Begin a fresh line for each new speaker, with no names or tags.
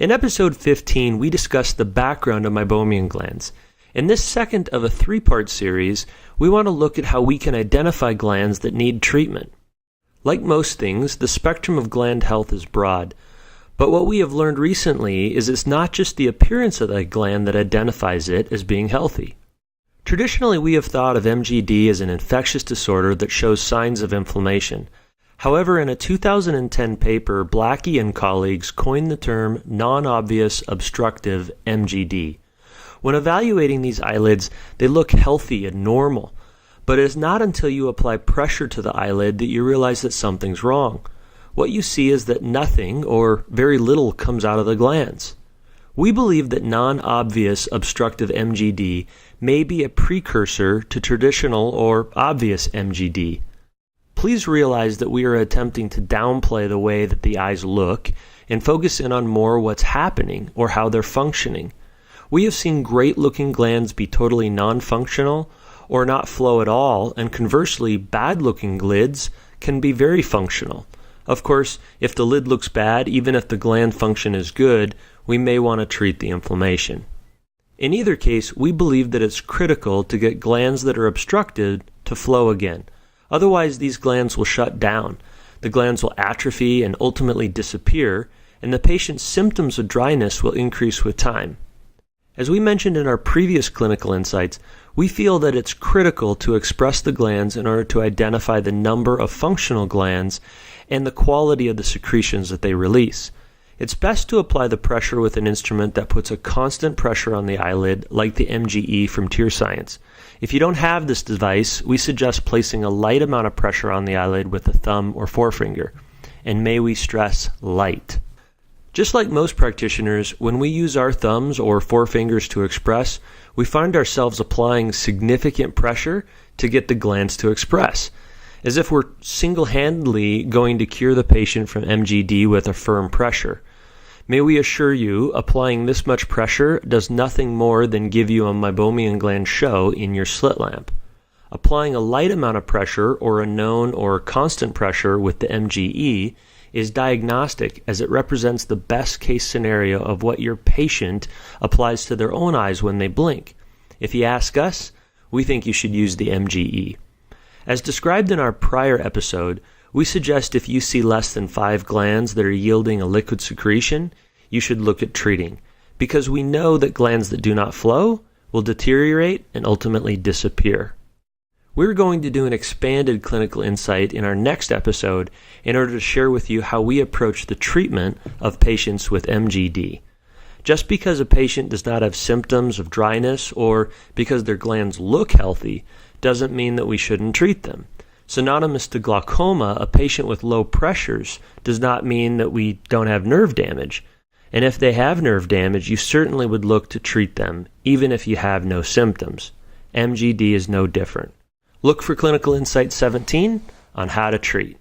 In episode 15, we discussed the background of meibomian glands. In this second of a three-part series, we want to look at how we can identify glands that need treatment. Like most things, the spectrum of gland health is broad, but what we have learned recently is it's not just the appearance of the gland that identifies it as being healthy. Traditionally, we have thought of MGD as an infectious disorder that shows signs of inflammation. However, in a 2010 paper, Blackie and colleagues coined the term non-obvious obstructive MGD. When evaluating these eyelids, they look healthy and normal, but it is not until you apply pressure to the eyelid that you realize that something's wrong. What you see is that nothing or very little comes out of the glands. We believe that non-obvious obstructive MGD may be a precursor to traditional or obvious MGD. Please realize that we are attempting to downplay the way that the eyes look and focus in on more what's happening or how they're functioning. We have seen great-looking glands be totally non-functional or not flow at all, and conversely, bad-looking lids can be very functional. Of course, if the lid looks bad, even if the gland function is good, we may want to treat the inflammation. In either case, we believe that it's critical to get glands that are obstructed to flow again. Otherwise, these glands will shut down. The glands will atrophy and ultimately disappear, and the patient's symptoms of dryness will increase with time. As we mentioned in our previous clinical insights, we feel that it's critical to express the glands in order to identify the number of functional glands and the quality of the secretions that they release. It's best to apply the pressure with an instrument that puts a constant pressure on the eyelid, like the MGE from Tear Science. If you don't have this device, we suggest placing a light amount of pressure on the eyelid with the thumb or forefinger. And may we stress light. Just like most practitioners, when we use our thumbs or forefingers to express, we find ourselves applying significant pressure to get the glands to express, as if we're single-handedly going to cure the patient from MGD with a firm pressure. May we assure you, applying this much pressure does nothing more than give you a meibomian gland show in your slit lamp. Applying a light amount of pressure or a known or constant pressure with the MGE is diagnostic, as it represents the best case scenario of what your patient applies to their own eyes when they blink. If you ask us, we think you should use the MGE. As described in our prior episode, we suggest if you see less than 5 glands that are yielding a liquid secretion, you should look at treating, because we know that glands that do not flow will deteriorate and ultimately disappear. We're going to do an expanded clinical insight in our next episode in order to share with you how we approach the treatment of patients with MGD. Just because a patient does not have symptoms of dryness or because their glands look healthy doesn't mean that we shouldn't treat them. Synonymous to glaucoma, a patient with low pressures does not mean that we don't have nerve damage. And if they have nerve damage, you certainly would look to treat them, even if you have no symptoms. MGD is no different. Look for Clinical Insight 17 on how to treat.